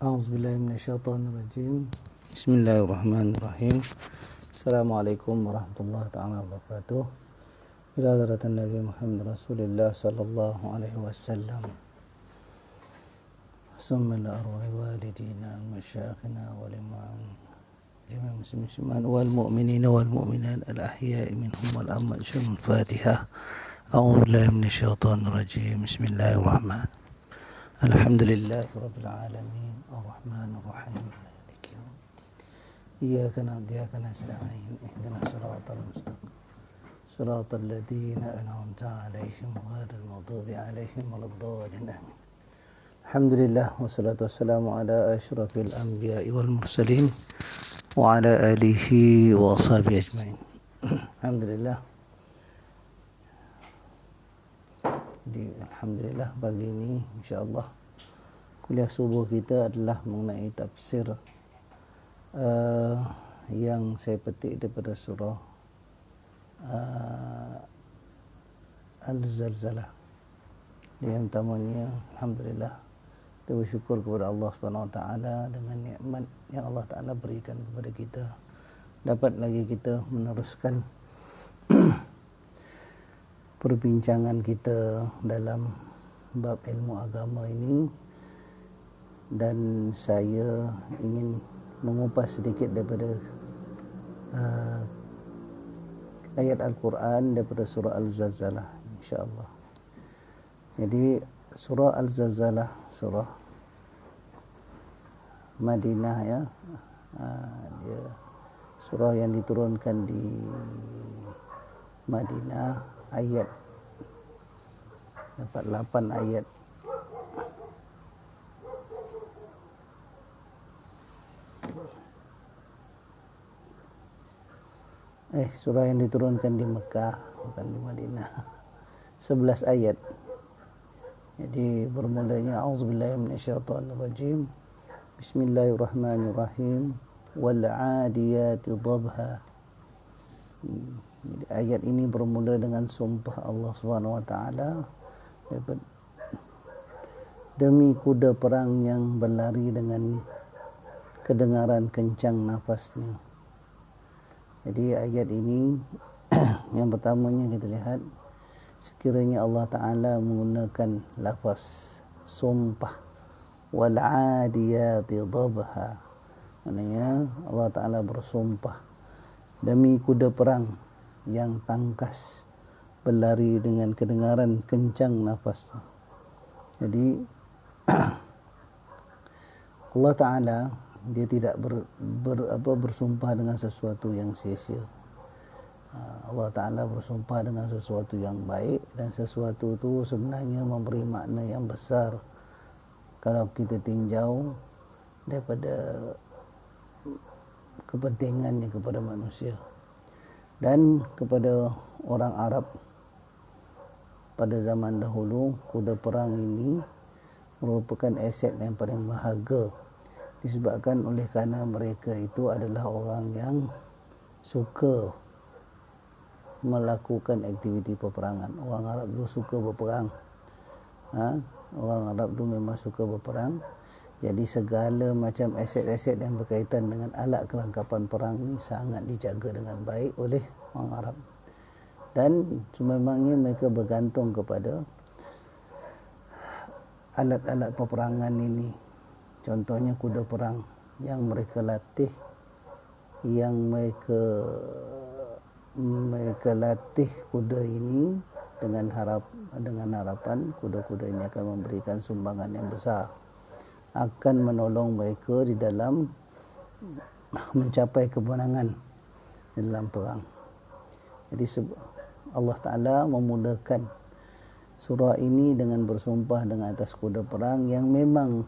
A'udzubillahi minasyaitonirrajim. Bismillahirrahmanirrahim. Assalamualaikum warahmatullahi taala wabarakatuh. Ila hadratin Nabi Muhammad Rasulullah sallallahu alaihi wasallam. Summa ila arwahi walidina wa masyayikhina wa liman jami'il muslimin wal mu'minina wal mu'minat al ahya'i minhum wal amwat. Al-Fatihah. A'udzubillahi minasyaitonirrajim. Bismillahirrahmanirrahim. Alhamdulillahi rabbil alamin arrahmanir rahim maliki yaumiddin iyyaka na'budu wa iyyaka nasta'in ihdinas siratal mustaqim siratal ladzina an'amta 'alaihim ghairil maghdubi 'alaihim waladdallin amin. Alhamdulillah wassalatu wassalamu ala asyrafil anbiya'i wal mursalin wa ala alihi wa ashabihi ajmain. Alhamdulillah. Jadi alhamdulillah pagi ini insya-Allah kuliah subuh kita adalah mengenai tafsir yang saya petik daripada surah Al-Zalzalah. Yang pertamanya alhamdulillah kita bersyukur kepada Allah Subhanahu Wa Taala dengan nikmat yang Allah Taala berikan kepada kita, dapat lagi kita meneruskan perbincangan kita dalam bab ilmu agama ini, dan saya ingin mengupas sedikit daripada ayat Al-Quran daripada surah Al-Zalzalah insya-Allah. Jadi surah Al-Zalzalah surah Madinah ya. Dia surah yang diturunkan di Madinah, ayat dapat 8 ayat. Surah yang diturunkan di Mekah, bukan di Madinah. 11 ayat. Jadi bermulanya auzubillahi minasyaitonirrajim. Bismillahirrahmanirrahim. Wal 'adiyati dhabha. Jadi ayat ini bermula dengan sumpah Allah Subhanahu Wa Taala demi kuda perang yang berlari dengan kedengaran kencang nafasnya. Jadi ayat ini yang pertamanya kita lihat sekiranya Allah Taala menggunakan lafaz sumpah wal 'adiyati dhabha, maknanya Allah Taala bersumpah demi kuda perang yang tangkas berlari dengan kedengaran kencang nafasnya. Jadi Allah Ta'ala dia tidak bersumpah dengan sesuatu yang sia-sia. Allah Ta'ala bersumpah dengan sesuatu yang baik, dan sesuatu itu sebenarnya memberi makna yang besar kalau kita tinjau daripada kepentingannya kepada manusia dan kepada orang Arab pada zaman dahulu. Kuda perang ini merupakan aset yang paling berharga, disebabkan oleh kerana mereka itu adalah orang yang suka melakukan aktiviti peperangan. Orang Arab dulu suka berperang. Orang Arab dulu memang suka berperang. Jadi segala macam aset-aset yang berkaitan dengan alat kelengkapan perang ni sangat dijaga dengan baik oleh orang Arab. Dan sememangnya mereka bergantung kepada alat-alat peperangan ini. Contohnya kuda perang yang mereka latih, yang mereka latih kuda ini dengan harapan kuda-kuda ini akan memberikan sumbangan yang besar, akan menolong mereka di dalam mencapai kemenangan dalam perang. Jadi Allah Ta'ala memulakan surah ini dengan bersumpah dengan atas kuda perang yang memang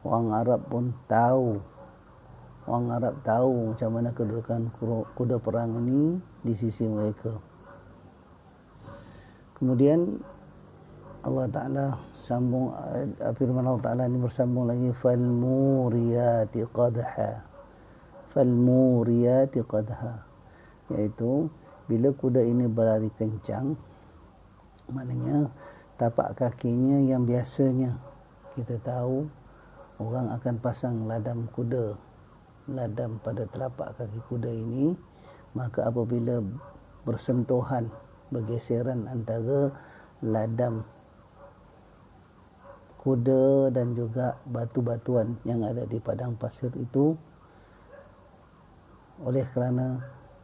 orang Arab pun tahu. Orang Arab tahu macam mana kedudukan kuda perang ini di sisi mereka. Kemudian Allah Ta'ala sambung, firman Allah Ta'ala ini bersambung lagi, falmuriyati qadha. Falmuriyati qadha, iaitu bila kuda ini berlari kencang, maknanya tapak kakinya yang biasanya kita tahu orang akan pasang ladam kuda, ladam pada telapak kaki kuda ini, maka apabila bersentuhan, bergeseran antara ladam kuda dan juga batu-batuan yang ada di padang pasir itu, oleh kerana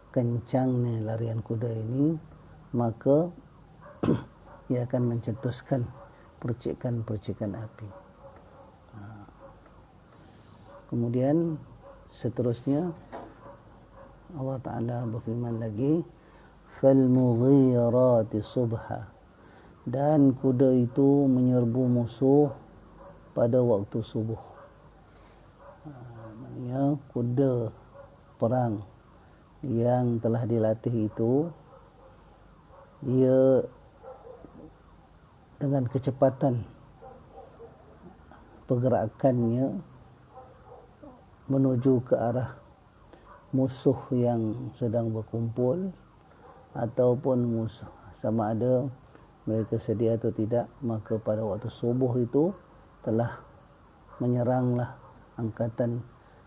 kencangnya larian kuda ini, maka ia akan mencetuskan percikan-percikan api. Kemudian seterusnya Allah Ta'ala berfirman lagi, فَالْمُغِيرَاتِ صُبْحًا, dan kuda itu menyerbu musuh pada waktu subuh. Maknanya kuda perang yang telah dilatih itu, dia dengan kecepatan pergerakannya menuju ke arah musuh yang sedang berkumpul, ataupun musuh, sama ada mereka sedia atau tidak, maka pada waktu subuh itu telah menyeranglah angkatan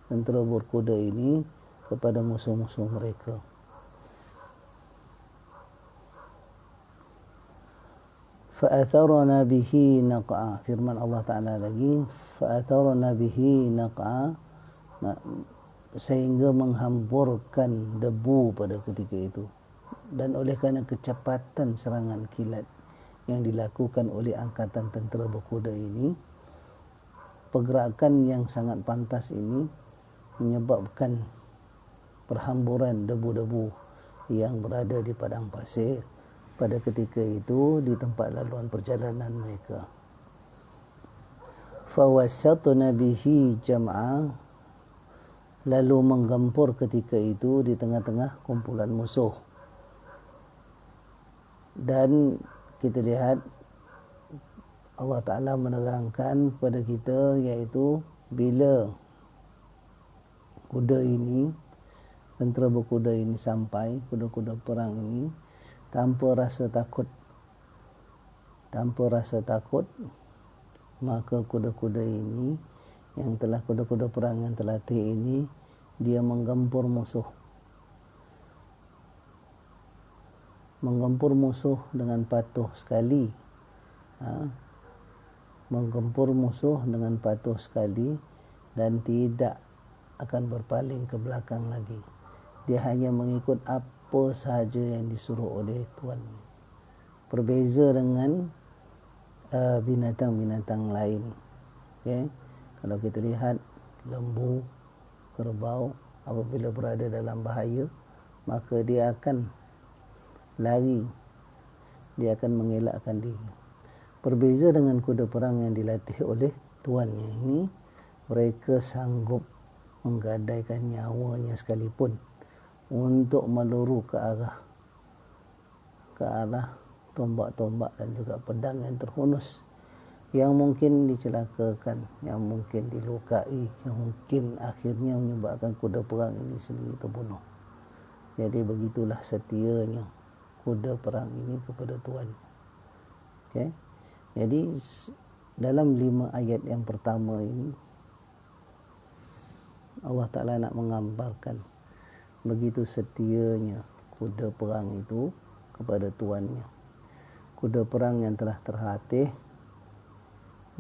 tentera berkuda ini kepada musuh-musuh mereka. فَأَثَرْنَا بِهِ نَقْعًا, firman Allah Ta'ala lagi, فَأَثَرْنَا بِهِ نَقْعًا, sehingga menghamburkan debu pada ketika itu. Dan oleh kerana kecepatan serangan kilat yang dilakukan oleh angkatan tentera berkuda ini, pergerakan yang sangat pantas ini menyebabkan perhamburan debu-debu yang berada di padang pasir pada ketika itu di tempat laluan perjalanan mereka. فَوَسَّطْنَا بِهِ جَمْعًا, lalu menggempur ketika itu di tengah-tengah kumpulan musuh. Dan kita lihat Allah Ta'ala menerangkan kepada kita, iaitu bila kuda ini, tentera berkuda ini sampai, kuda-kuda perang ini, tanpa rasa takut, maka kuda-kuda ini yang telah, kuda-kuda perang yang terlatih ini, dia menggempur musuh. Menggempur musuh dengan patuh sekali. Menggempur musuh dengan patuh sekali dan tidak akan berpaling ke belakang lagi. Dia hanya mengikut apa sahaja yang disuruh oleh Tuhan. Berbeza dengan binatang-binatang lain. Okay? Kalau kita lihat lembu, kerbau, apabila berada dalam bahaya, maka dia akan lari, dia akan mengelakkan diri. Berbeza dengan kuda perang yang dilatih oleh tuannya ini, mereka sanggup menggadaikan nyawanya sekalipun untuk meluru ke arah tombak-tombak dan juga pedang yang terhunus, yang mungkin dicelakakan, yang mungkin dilukai, yang mungkin akhirnya menyebabkan kuda perang ini sendiri terbunuh. Jadi begitulah setianya kuda perang ini kepada Tuhan. Okay? Jadi dalam 5 ayat yang pertama ini, Allah Ta'ala nak menggambarkan begitu setianya kuda perang itu kepada tuannya. Kuda perang yang telah terlatih,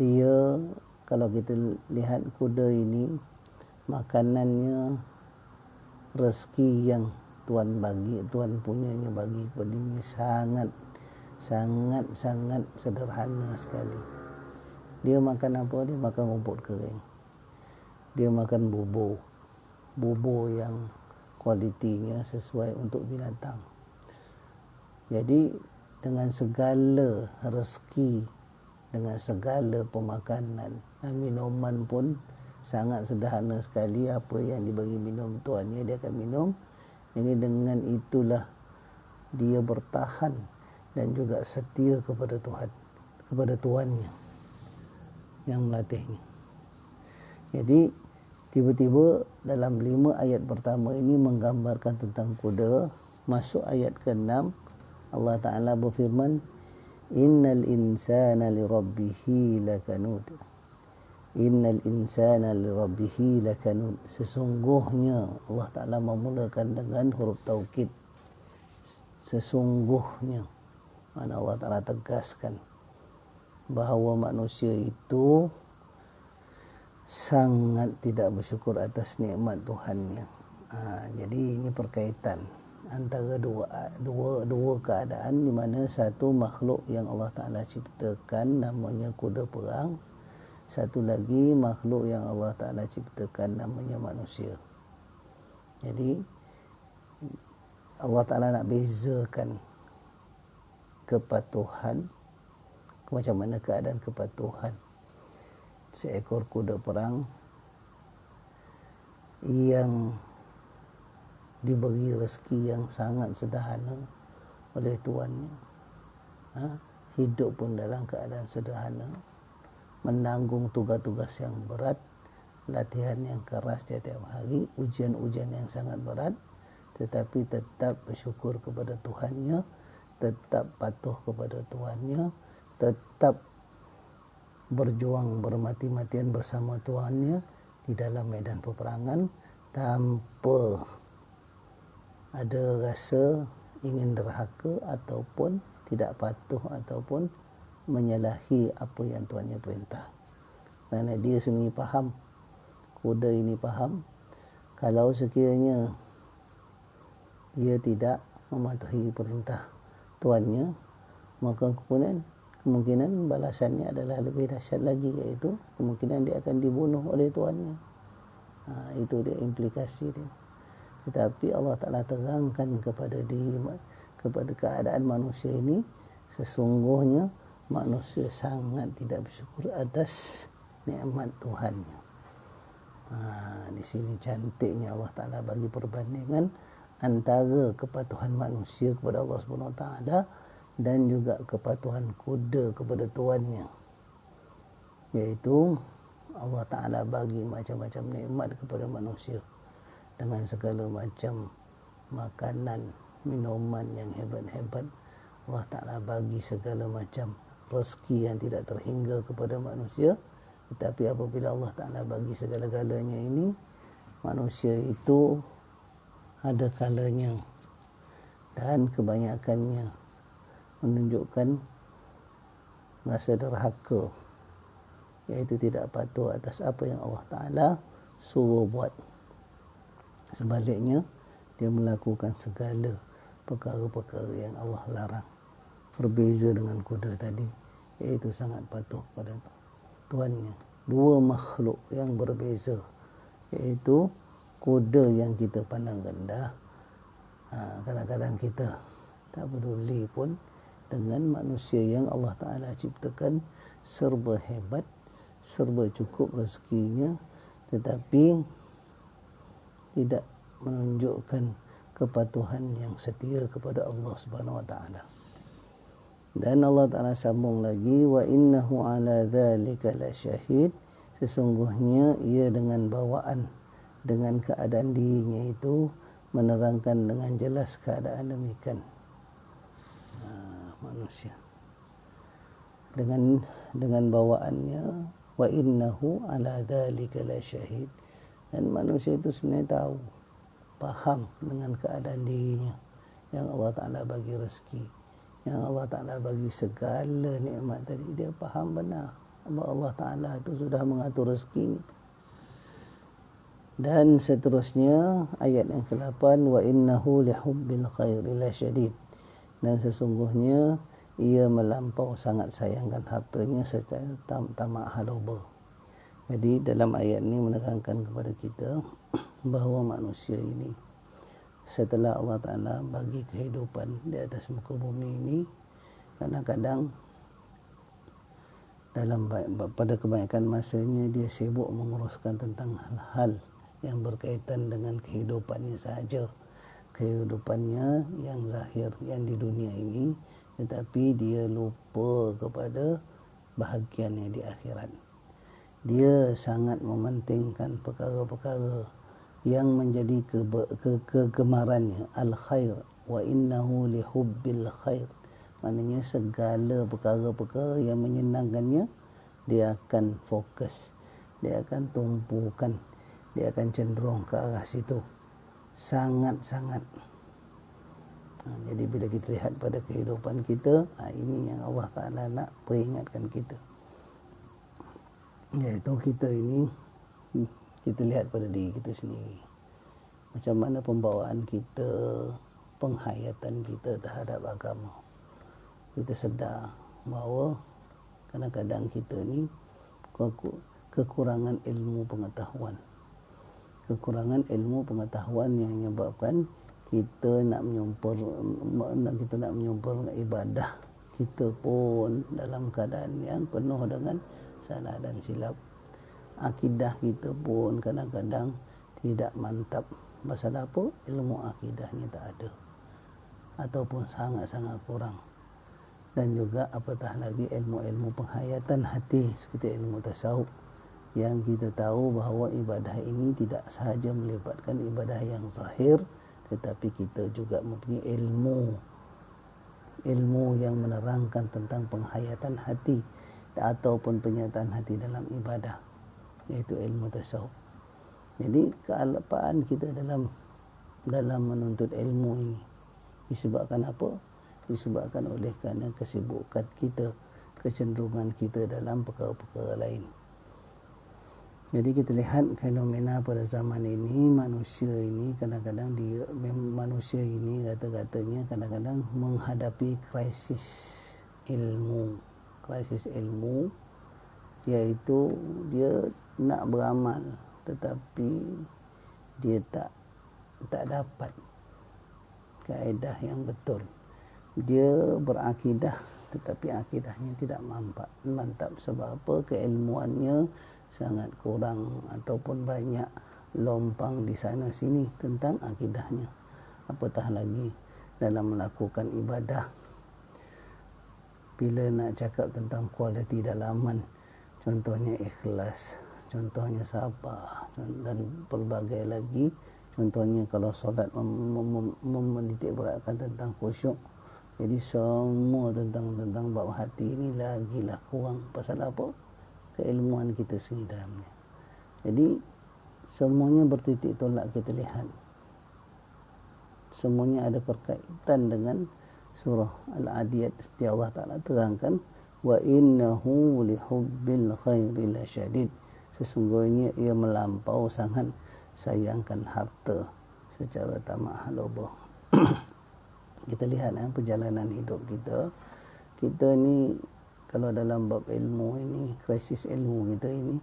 dia, kalau kita lihat kuda ini, makanannya, rezeki yang Tuhan bagi, Tuhan punyanya bagi kepada dia sangat sederhana sekali. Dia makan apa? Dia makan rumput kering. Dia makan bubur yang kualitinya sesuai untuk binatang. Jadi dengan segala rezeki, dengan segala pemakanan dan minuman pun sangat sederhana sekali. Apa yang dibagi minum tuannya, dia akan minum. Ini dengan itulah dia bertahan dan juga setia kepada Tuhan, kepada tuannya yang melatihnya. Jadi tiba-tiba dalam 5 ayat pertama ini menggambarkan tentang kuda. Masuk ayat ke-6, Allah Ta'ala berfirman, innal insana li rabbihi lakanud, Innal insana lirabbihi lakanud. Sesungguhnya, Allah Ta'ala memulakan dengan huruf taukid. Sesungguhnya, mana Allah Ta'ala tegaskan bahawa manusia itu sangat tidak bersyukur atas nikmat Tuhannya. Jadi ini perkaitan antara dua keadaan, di mana satu makhluk yang Allah Ta'ala ciptakan namanya kuda perang, satu lagi makhluk yang Allah Ta'ala ciptakan namanya manusia. Jadi Allah Ta'ala nak bezakan kepatuhan, macam mana keadaan kepatuhan seekor kuda perang yang diberi rezeki yang sangat sederhana oleh tuannya, hidup pun dalam keadaan sederhana, menanggung tugas-tugas yang berat, latihan yang keras setiap hari, ujian-ujian yang sangat berat, tetapi tetap bersyukur kepada Tuhannya, tetap patuh kepada Tuhannya, tetap berjuang bermati-matian bersama Tuhannya di dalam medan peperangan tanpa ada rasa ingin derhaka ataupun tidak patuh ataupun menyalahi apa yang Tuhannya perintah. Kerana dia sendiri faham, kuda ini faham, kalau sekiranya dia tidak mematuhi perintah Tuhannya, maka kemungkinan balasannya adalah lebih dahsyat lagi, iaitu kemungkinan dia akan dibunuh oleh tuannya. Itu dia implikasi dia. Tetapi Allah Ta'ala terangkan kepada keadaan manusia ini, sesungguhnya manusia sangat tidak bersyukur atas nikmat Tuhannya. Di sini cantiknya Allah Ta'ala bagi perbandingan antara kepatuhan manusia kepada Allah Subhanahu Wa Ta'ala dan juga kepatuhan kuda kepada tuannya, iaitu Allah Ta'ala bagi macam-macam nikmat kepada manusia dengan segala macam makanan, minuman yang hebat-hebat. Allah Ta'ala bagi segala macam rezeki yang tidak terhingga kepada manusia. Tetapi apabila Allah Ta'ala bagi segala-galanya ini, manusia itu ada kalanya dan kebanyakannya menunjukkan rasa derhaka, iaitu tidak patuh atas apa yang Allah Ta'ala suruh buat. Sebaliknya, dia melakukan segala perkara-perkara yang Allah larang. Berbeza dengan kuda tadi, iaitu sangat patuh pada tuannya. Dua makhluk yang berbeza, iaitu kuda yang kita pandang rendah, kadang-kadang kita tak peduli pun dengan manusia yang Allah Ta'ala ciptakan serba hebat, serba cukup rezekinya, tetapi tidak menunjukkan kepatuhan yang setia kepada Allah Subhanahu Wa Ta'ala. Dan Allah Ta'ala sambung lagi, wa innahu ala dzalika lasyahid, sesungguhnya ia dengan bawaan, dengan keadaan dirinya itu menerangkan dengan jelas keadaan demikian manusia dengan bawaannya, wa innahu ala dzalika lasyahid, dan manusia itu sebenarnya tahu, faham dengan keadaan dirinya yang Allah Ta'ala bagi rezeki, yang Allah Ta'ala bagi segala nikmat tadi. Dia faham benar bahawa Allah Ta'ala itu sudah mengatur rezeki ini. Dan seterusnya ayat yang ke-8, wa innahu lihubbil khairi lasyadid, dan sesungguhnya ia melampau sangat sayangkan hartanya serta tamak haloba. Jadi dalam ayat ini menekankan kepada kita bahawa manusia ini, setelah Allah Ta'ala bagi kehidupan di atas muka bumi ini, kadang-kadang pada kebanyakan masanya dia sibuk menguruskan tentang hal-hal yang berkaitan dengan kehidupannya sahaja, kehidupannya yang zahir, yang di dunia ini, tetapi dia lupa kepada bahagiannya di akhirat. Dia sangat mementingkan perkara-perkara yang menjadi kegemarannya, al-khair, wa innahu lihubbil khair, maknanya segala perkara-perkara yang menyenangkannya dia akan fokus. dia akan tumpukan, dia akan cenderung ke arah situ sangat-sangat. Jadi bila kita lihat pada kehidupan kita, ini yang Allah Ta'ala nak peringatkan kita, iaitu kita ini, kita lihat pada diri kita sendiri, macam mana pembawaan kita, penghayatan kita terhadap agama. Kita sedar bahawa kadang-kadang kita ni kekurangan ilmu pengetahuan. Kekurangan ilmu pengetahuan yang menyebabkan kita nak menyumpur ibadah kita pun dalam keadaan yang penuh dengan salah dan silap. Akidah kita pun kadang-kadang tidak mantap. Pasal apa? Ilmu akidahnya tak ada, ataupun sangat-sangat kurang. Dan juga apatah lagi ilmu-ilmu penghayatan hati seperti ilmu tasawuf, yang kita tahu bahawa ibadah ini tidak sahaja melibatkan ibadah yang zahir, tetapi kita juga mempunyai ilmu yang menerangkan tentang penghayatan hati ataupun penyataan hati dalam ibadah, iaitu ilmu tasawuf. Jadi kealpaan kita dalam menuntut ilmu ini disebabkan apa? Disebabkan oleh kerana kesibukan kita, kecenderungan kita dalam perkara-perkara lain. Jadi kita lihat fenomena pada zaman ini, manusia ini kadang-kadang kata-katanya kadang-kadang menghadapi krisis ilmu. Krisis ilmu iaitu dia nak beramal tetapi dia tak dapat kaedah yang betul. Dia berakidah tetapi akidahnya tidak mantap. Sebab apa? Keilmuannya sangat kurang ataupun banyak lompang di sana sini tentang akidahnya. Apatah lagi dalam melakukan ibadah. Bila nak cakap tentang kualiti dalaman, contohnya ikhlas, contohnya sabar, dan pelbagai lagi. Contohnya kalau solat menitik beratkan tentang khusyuk. Jadi semua tentang bab hati ini lagilah kurang. Pasal apa? Keilmuan kita sendiri dalamnya. Jadi semuanya bertitik tolak kita lihat. Semuanya ada berkaitan dengan surah Al-Adiyat seperti Allah Ta'ala terangkan, wa innahu lihubbil khairi lasyadid. Sesungguhnya ia melampau sangat sayangkan harta secara tamak loba. Kita lihat perjalanan hidup kita ni kalau dalam bab ilmu ini, krisis ilmu kita ini,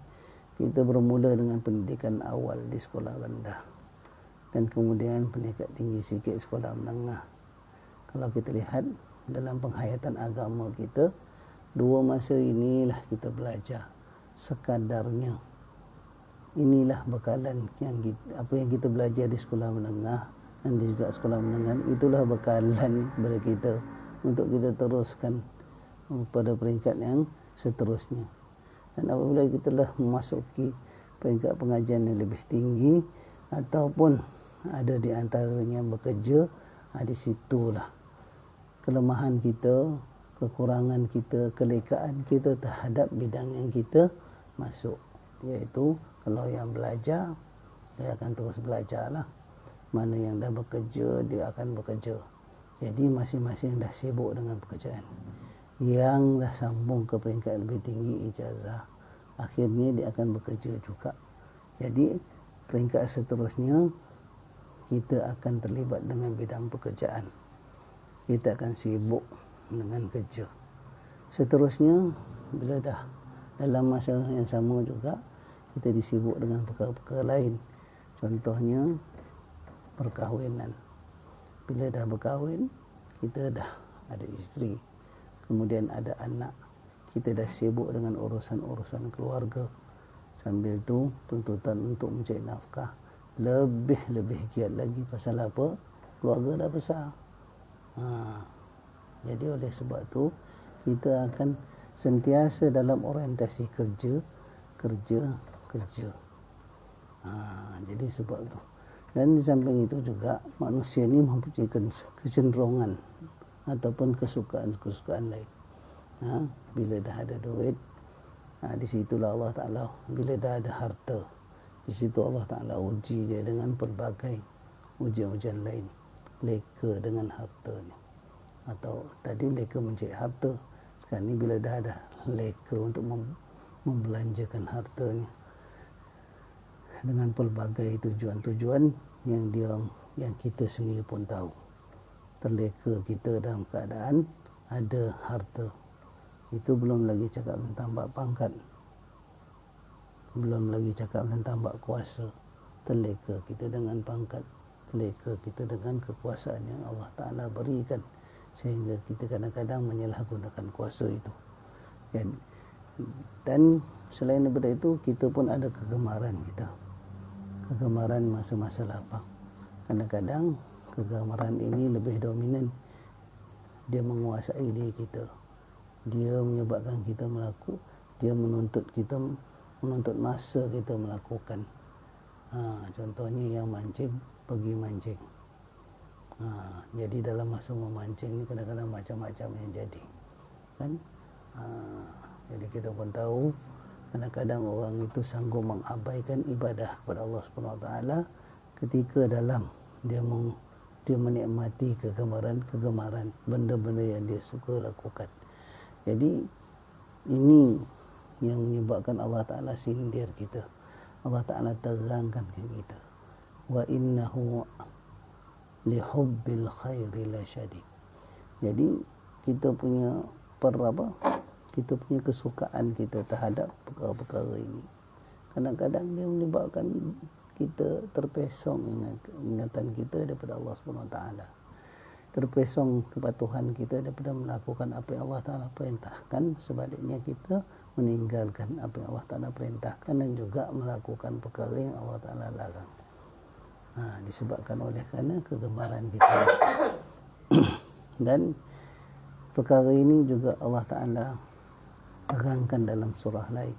kita bermula dengan pendidikan awal di sekolah rendah dan kemudian peningkat tinggi sikit sekolah menengah. Kalau kita lihat dalam penghayatan agama kita, dua masa inilah kita belajar sekadarnya. Inilah bekalan apa yang kita belajar di sekolah menengah dan juga sekolah menengah, itulah bekalan kepada kita untuk kita teruskan pada peringkat yang seterusnya. Dan apabila kita telah memasuki peringkat pengajian yang lebih tinggi ataupun ada di antaranya bekerja, di situlah kelemahan kita, kekurangan kita, kelekaan kita terhadap bidang yang kita masuk. Iaitu kalau yang belajar, dia akan terus belajarlah. Mana yang dah bekerja, dia akan bekerja. Jadi masing-masing dah sibuk dengan pekerjaan. Yang dah sambung ke peringkat lebih tinggi ijazah, akhirnya dia akan bekerja juga. Jadi peringkat seterusnya kita akan terlibat dengan bidang pekerjaan. Kita akan sibuk dengan kerja. Seterusnya bila dah dalam masa yang sama juga kita disibuk dengan perkara-perkara lain. Contohnya perkahwinan. Bila dah berkahwin, kita dah ada isteri, kemudian ada anak, kita dah sibuk dengan urusan-urusan keluarga. Sambil tu tuntutan untuk mencari nafkah lebih giat lagi. Pasal apa? Keluarga dah besar. Jadi oleh sebab tu kita akan sentiasa dalam orientasi kerja. Jadi sebab tu. Dan di samping itu juga manusia ni mempunyai kecenderungan ataupun kesukaan lain. Bila dah ada duit, Di situlah Allah Ta'ala bila dah ada harta, di situ Allah Ta'ala uji dia dengan pelbagai ujian-ujian lain. Leka dengan hartanya, atau tadi leka mencari harta, sekarang ni bila dah ada leka untuk membelanjakan hartanya dengan pelbagai tujuan-tujuan yang kita sendiri pun tahu. Terleka kita dalam keadaan ada harta. Itu belum lagi cakap tentang bab pangkat, belum lagi cakap tentang bab kuasa. Terleka kita dengan pangkat, terleka kita dengan kekuasaan yang Allah Ta'ala berikan, sehingga kita kadang-kadang menyalahgunakan kuasa itu. Dan selain daripada itu, kita pun ada kegemaran kita, kegemaran masa-masa lapang. Kadang-kadang kegemaran ini lebih dominan, dia menguasai diri kita, dia menyebabkan kita dia menuntut masa kita melakukan. Contohnya yang mancing, pergi mancing. Jadi dalam masa memancing ni kadang-kadang macam-macam yang jadi, kan? Jadi kita pun tahu kadang-kadang orang itu sanggup mengabaikan ibadah kepada Allah Subhanahu Wa Taala ketika dalam dia menikmati kegemaran benda-benda yang dia suka lakukan. Jadi ini yang menyebabkan Allah Ta'ala sindir kita. Allah Ta'ala terangkan ke kita, wa innahu lihubbil khairi lasyadid. Jadi kita punya kita punya kesukaan kita terhadap perkara-perkara ini, kadang-kadang dia menyebabkan kita terpesong ingatan kita daripada Allah Subhanahu Wa Taala, terpesong kepatuhan kita daripada melakukan apa yang Allah Ta'ala perintahkan. Sebaliknya kita meninggalkan apa yang Allah Ta'ala perintahkan dan juga melakukan perkara yang Allah Ta'ala larang. Disebabkan oleh kerana kegemaran kita. Dan perkara ini juga Allah Ta'ala terangkan dalam surah lain,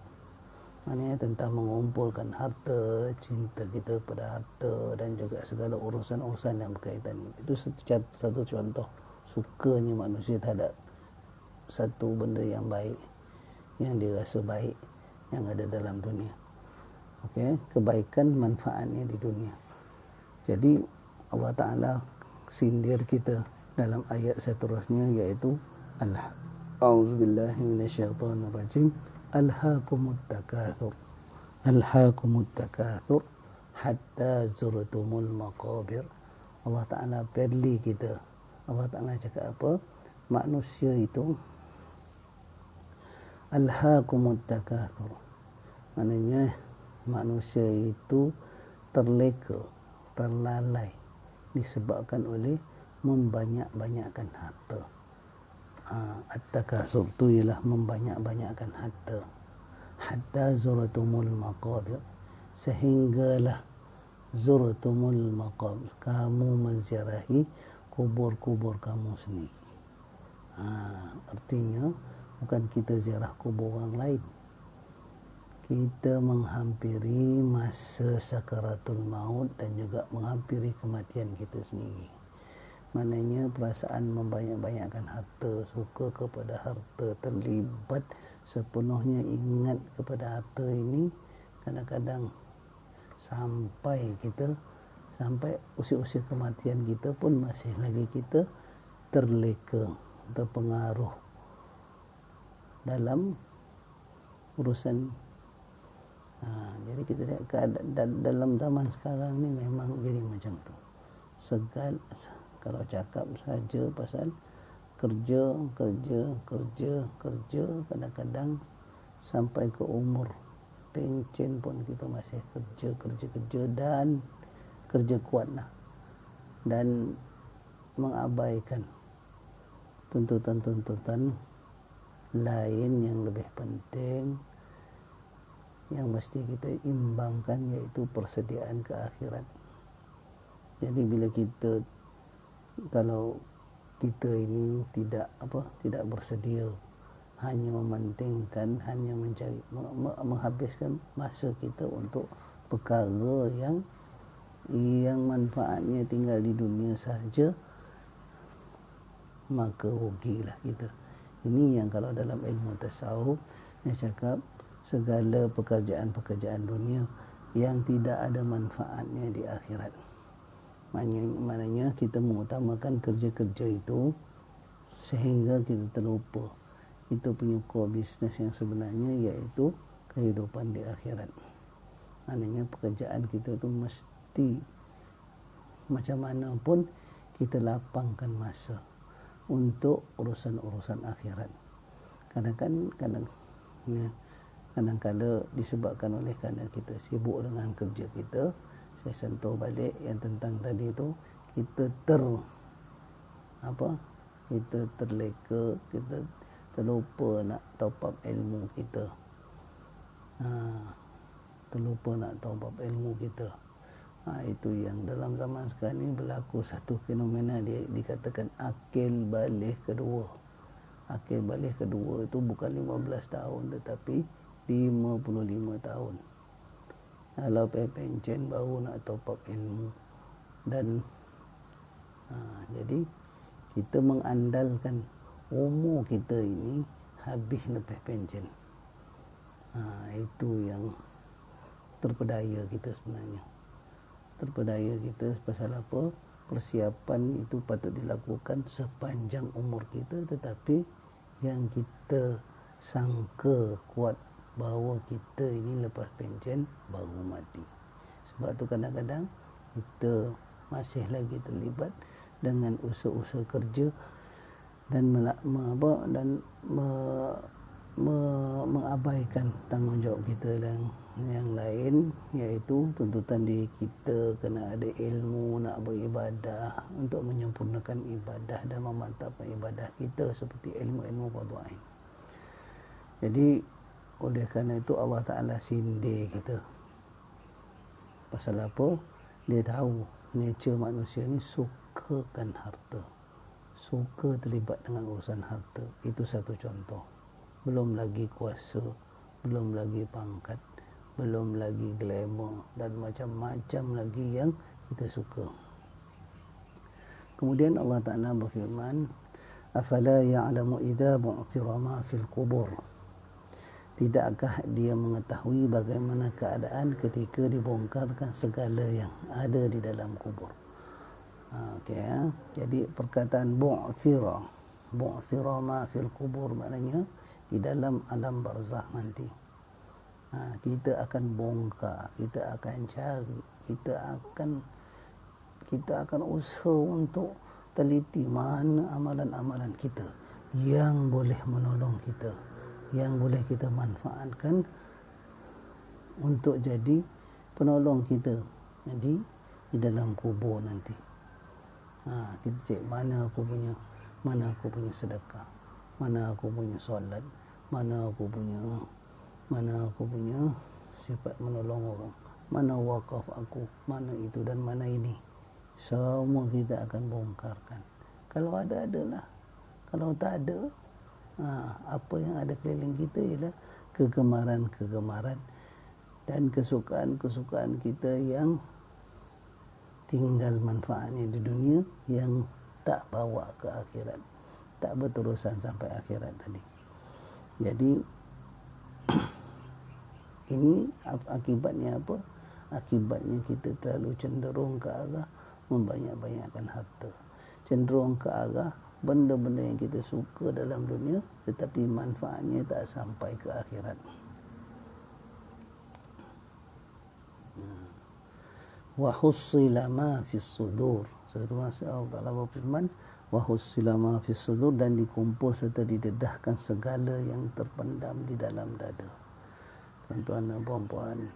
maknanya tentang mengumpulkan harta, cinta kita pada harta dan juga segala urusan-urusan yang berkaitan ini. Itu satu contoh sukanya manusia terhadap satu benda yang baik, yang dirasa baik, yang ada dalam dunia. Kebaikan manfaatnya di dunia. Jadi Allah Ta'ala sindir kita dalam ayat seterusnya, iaitu A'udzubillahi minasyaitonirrajim. Alhaakumut takatsur, alhaakumut takatsur hatta zurtumul maqabir. Allah Ta'ala pedli kita. Allah Ta'ala cakap apa? Manusia itu alhaakumut takatsur, maknanya manusia itu terleka, terlalai disebabkan oleh membanyak-banyakkan harta. At-takatsur itu ialah membanyak-banyakkan harta. Hatta zurtumul maqabir, sehinggalah zurtumul maqabir, kamu menziarahi kubur-kubur kamu sendiri. Artinya bukan kita ziarah kubur orang lain, kita menghampiri masa sakaratul maut dan juga menghampiri kematian kita sendiri. Maknanya perasaan membanyak-banyakkan harta, suka kepada harta, terlibat sepenuhnya ingat kepada harta ini, kadang-kadang sampai usia-usia kematian kita pun masih lagi kita terleka, terpengaruh dalam urusan. Jadi kita lihat dalam zaman sekarang ni memang jadi macam tu. Kalau cakap saja pasal kerja, kadang-kadang sampai ke umur pencen pun kita masih kerja dan kerja kuatlah, dan mengabaikan tuntutan-tuntutan lain yang lebih penting yang mesti kita imbangkan, iaitu persediaan ke akhirat. Jadi kalau kita ini tidak bersedia, hanya mementingkan, hanya mencari, menghabiskan masa kita untuk perkara yang manfaatnya tinggal di dunia sahaja, maka rugilah kita. Ini yang kalau dalam ilmu tasawuf dia cakap segala pekerjaan-pekerjaan dunia yang tidak ada manfaatnya di akhirat. Maknanya kita mengutamakan kerja-kerja itu sehingga kita terlupa itu punya core business yang sebenarnya, iaitu kehidupan di akhirat. Maknanya pekerjaan kita tu mesti macam mana pun kita lapangkan masa untuk urusan-urusan akhirat. Kadang-kadang disebabkan oleh kerana kita sibuk dengan kerja kita, saya sentuh balik yang tentang tadi tu, kita terleka, kita terlupa nak top up ilmu kita. Itu yang dalam zaman sekarang ni berlaku satu fenomena, dia dikatakan akil balik kedua. Akil balik kedua itu bukan 15 tahun tetapi 55 tahun. Kalau pencen baru nak top up ilmu. Dan jadi kita mengandalkan umur kita ini habis lepas pencen. Itu yang terpedaya kita sebenarnya. Terpedaya kita pasal apa? Persiapan itu patut dilakukan sepanjang umur kita, tetapi yang kita sangka kuat bahawa kita ini lepas pencen baru mati. Sebab tu kadang-kadang kita masih lagi terlibat dengan usaha-usaha kerja dan mengabaikan tanggungjawab kita dan yang lain, iaitu tuntutan diri kita kena ada ilmu nak beribadah untuk menyempurnakan ibadah dan memantapkan ibadah kita seperti ilmu-ilmu fardu ain. Jadi oleh kerana itu Allah Ta'ala sindir kita. Pasal apa? Dia tahu nature manusia ni sukakan harta, suka terlibat dengan urusan harta. Itu satu contoh. Belum lagi kuasa, belum lagi pangkat, belum lagi glamour dan macam-macam lagi yang kita suka. Kemudian Allah Ta'ala berfirman, afala ya'lamu idza bu'thira ma fil qubur. Tidakkah dia mengetahui bagaimana keadaan ketika dibongkarkan segala yang ada di dalam kubur. Jadi perkataan bu'thira ma fil qubur maknanya di dalam alam barzakh nanti. Kita akan bongkar, kita akan cari, kita akan usaha untuk teliti mana amalan-amalan kita yang boleh menolong kita, yang boleh kita manfaatkan untuk jadi penolong kita jadi di dalam kubur nanti. Kita cek mana aku punya sedekah, mana aku punya solat, mana aku punya sifat menolong orang, mana wakaf aku, mana itu dan mana ini. Semua kita akan bongkarkan. Kalau adalah. Kalau tak ada, apa yang ada keliling kita ialah kegemaran-kegemaran dan kesukaan-kesukaan kita yang tinggal manfaatnya di dunia, yang tak bawa ke akhirat, tak berterusan sampai akhirat tadi. Jadi ini akibatnya apa? Akibatnya kita terlalu cenderung ke arah membanyak-banyakkan harta, cenderung ke arah benda-benda yang kita suka dalam dunia tetapi manfaatnya tak sampai ke akhirat. Wa hussila ma fis sudur. Satu masa Allah Ta'ala berfirman, wa hussila ma fis sudur, dan dikumpul serta didedahkan segala yang terpendam di dalam dada. Tuan-tuan dan puan-puan,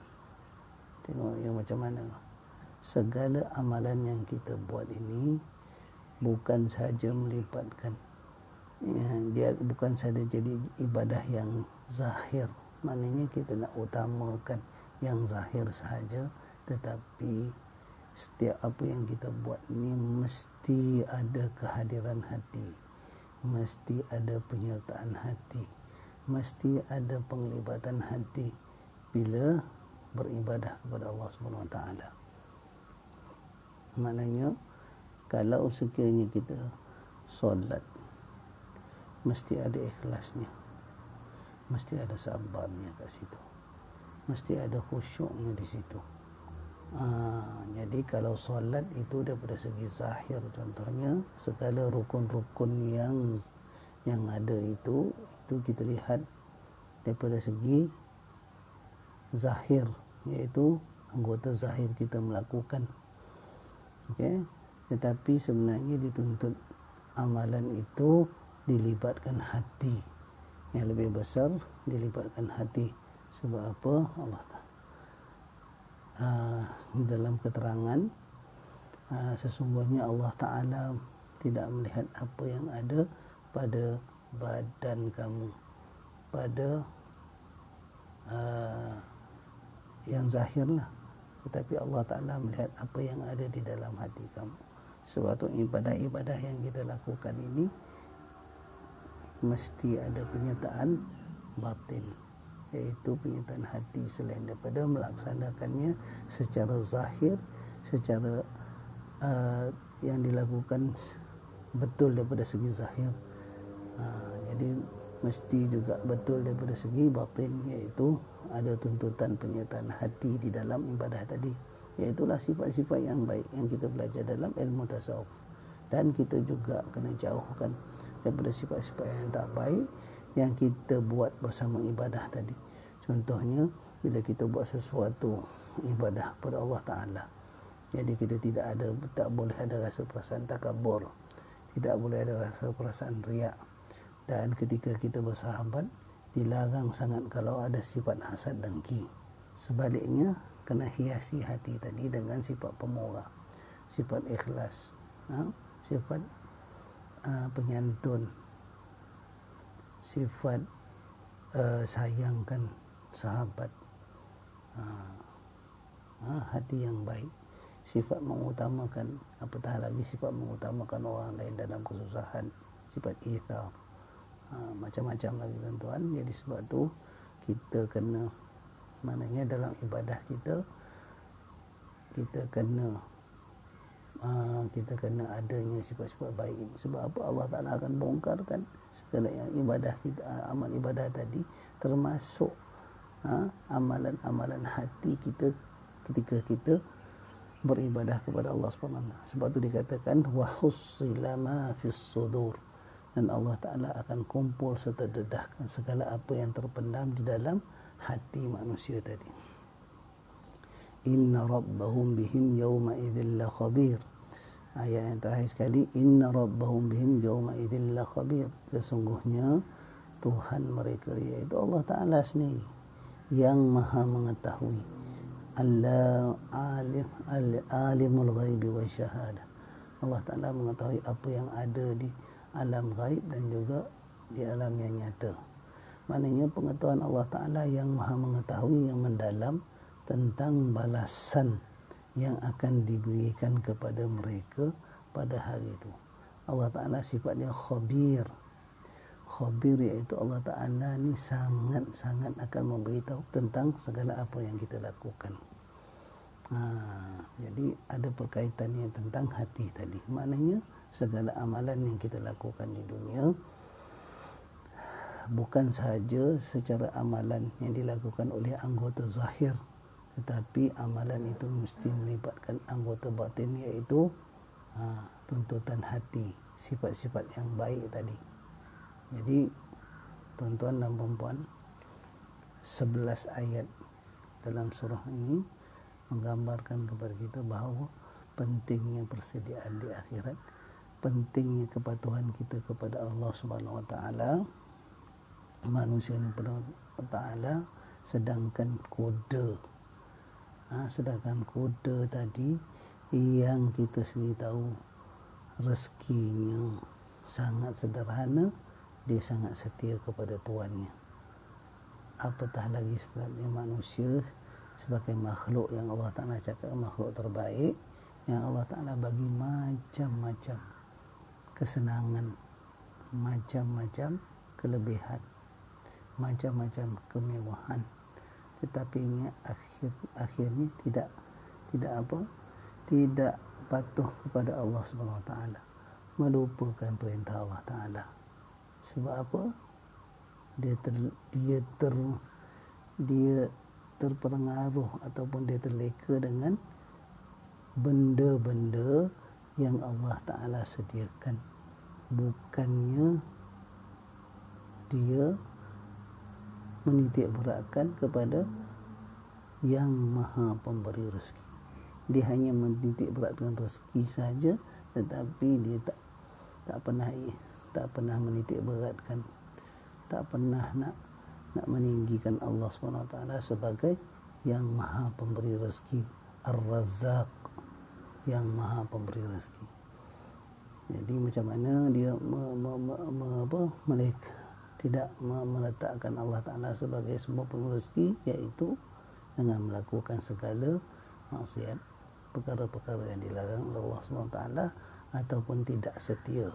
tengok yang macam mana segala amalan yang kita buat ini bukan saja melibatkan, dia bukan saja jadi ibadah yang zahir, maknanya kita nak utamakan yang zahir sahaja, tetapi setiap apa yang kita buat ni mesti ada kehadiran hati, mesti ada penyertaan hati, mesti ada penglibatan hati bila beribadah kepada Allah Subhanahu Wa Taala. Maknanya kalau sekiranya kita solat mesti ada ikhlasnya, mesti ada sabarnya kat situ, mesti ada khusyuknya di situ. Jadi kalau solat itu daripada segi zahir, contohnya segala rukun-rukun yang ada itu kita lihat daripada segi zahir, iaitu anggota zahir kita melakukan. Okey, tetapi sebenarnya dituntut amalan itu dilibatkan hati, yang lebih besar dilibatkan hati. Sebab apa? Allah dalam keterangan, sesungguhnya Allah Ta'ala tidak melihat apa yang ada pada badan kamu, pada yang zahir lah, tetapi Allah Ta'ala melihat apa yang ada di dalam hati kamu. Sebab itu ibadah-ibadah yang kita lakukan ini mesti ada penyertaan batin, iaitu penyertaan hati, selain daripada melaksanakannya secara zahir, secara yang dilakukan betul daripada segi zahir. Jadi mesti juga betul daripada segi batin, iaitu ada tuntutan penyertaan hati di dalam ibadah tadi. Iaitulah sifat-sifat yang baik yang kita belajar dalam ilmu tasawuf. Dan kita juga kena jauhkan daripada sifat-sifat yang tak baik yang kita buat bersama ibadah tadi. Contohnya, bila kita buat sesuatu ibadah pada Allah Ta'ala, jadi kita tak boleh ada rasa perasaan takabur, tidak boleh ada rasa perasaan riak. Dan ketika kita bersahabat, dilarang sangat kalau ada sifat hasad dengki. Sebaliknya, kena hiasi hati tadi dengan sifat pemurah, sifat ikhlas, sifat penyantun, sifat sayangkan sahabat, hati yang baik, sifat mengutamakan, apatah lagi sifat mengutamakan orang lain dalam kesusahan, sifat ithar, macam-macam lagi tuan-tuan. Jadi sebab tu kita kena, maknanya dalam ibadah kita kena adanya sifat-sifat baik ini. Sebab apa? Allah Ta'ala akan bongkarkan segala yang ibadah kita, amal ibadah tadi, termasuk amalan-amalan hati kita ketika kita beribadah kepada Allah SWT. Sebab tu dikatakan wa hussila ma fis sudur, dan Allah Ta'ala akan kumpul serta dedahkan segala apa yang terpendam di dalam hati manusia tadi. Inna rabbahum bihim yawma idzil la khabir. Ayat yang terakhir sekali, inna rabbahum bihim yawma idzil la khabir. Sesungguhnya Tuhan mereka, iaitu Allah Ta'ala sendiri, yang maha mengetahui, alimul ghaibi wa syahadah. Allah Ta'ala mengetahui apa yang ada di alam ghaib dan juga di alam yang nyata. Maknanya pengetahuan Allah Ta'ala yang maha mengetahui, yang mendalam tentang balasan yang akan diberikan kepada mereka pada hari itu. Allah Ta'ala sifatnya khabir. Khabir iaitu Allah Ta'ala ni sangat-sangat akan memberitahu tentang segala apa yang kita lakukan. Jadi ada perkaitannya tentang hati tadi. Maknanya segala amalan yang kita lakukan di dunia bukan sahaja secara amalan yang dilakukan oleh anggota zahir, tetapi amalan itu mesti melibatkan anggota batin, iaitu tuntutan hati, sifat-sifat yang baik tadi. Jadi tuan-tuan dan puan-puan, 11 ayat dalam surah ini menggambarkan kepada kita bahawa pentingnya persediaan di akhirat, pentingnya kepatuhan kita kepada Allah Subhanahu Wa Taala, manusia kepada Allah Taala, sedangkan kuda tadi yang kita sendiri tahu rezekinya sangat sederhana, dia sangat setia kepada tuannya. Apatah lagi sebenarnya manusia sebagai makhluk yang Allah Ta'ala cakap makhluk terbaik, yang Allah Ta'ala bagi macam-macam kesenangan, macam-macam kelebihan, macam-macam kemewahan, tetapi akhirnya tidak patuh kepada Allah Subhanahu Wa Taala, melupakan perintah Allah Ta'ala. Sebab apa? dia terpengaruh ataupun dia terleka dengan benda-benda yang Allah Ta'ala sediakan, bukannya dia menitik beratkan kepada yang maha pemberi rezeki. Dia hanya menitik beratkan rezeki saja, tetapi dia tak pernah menitik beratkan, tak pernah nak meninggikan Allah SWT sebagai yang maha pemberi rezeki, Ar-Razzaq, yang maha pemberi rezeki. Jadi macam mana dia tidak meletakkan Allah Ta'ala sebagai semua pemberi rezeki, iaitu dengan melakukan segala maksiat, perkara-perkara yang dilarang oleh Allah SWT, ataupun tidak setia,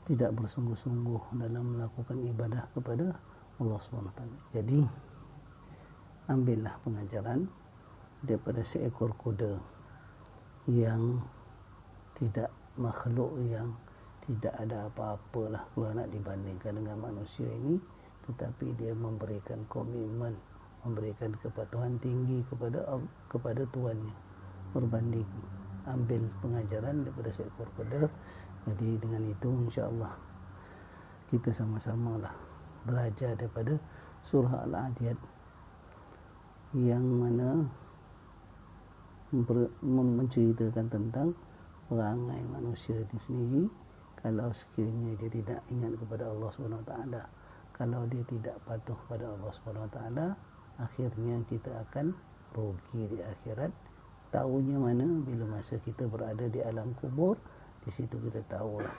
tidak bersungguh-sungguh dalam melakukan ibadah kepada Allah SWT. Jadi ambillah pengajaran daripada seekor kuda yang tidak, makhluk yang tidak ada apa-apalah kalau nak dibandingkan dengan manusia ini, tetapi dia memberikan komitmen, memberikan kepatuhan tinggi kepada tuannya, berbanding ambil pengajaran daripada seekor kuda. Jadi dengan itu insya-Allah kita sama-samalah belajar daripada surah Al-Adiyat, yang mana menceritakan tentang perangai manusia itu sendiri. Kalau sekiranya dia tidak ingat kepada Allah SWT, kalau dia tidak patuh pada Allah SWT, akhirnya kita akan rugi di akhirat. Tahunya mana bila masa kita berada di alam kubur, di situ kita tahulah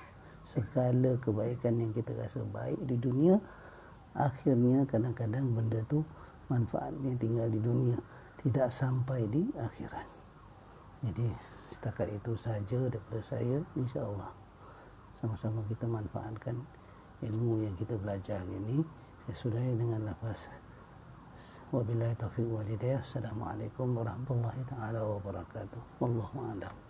segala kebaikan yang kita rasa baik di dunia, akhirnya kadang-kadang benda tu manfaatnya tinggal di dunia, tidak sampai di akhirat. Jadi setakat itu saja daripada saya. InsyaAllah sama-sama kita manfaatkan ilmu yang kita belajar ini. Saya sudahi dengan lafaz wabillahi taufiq wal hidayah. Assalamualaikum warahmatullahi taala wabarakatuh. Wallahu a'lam.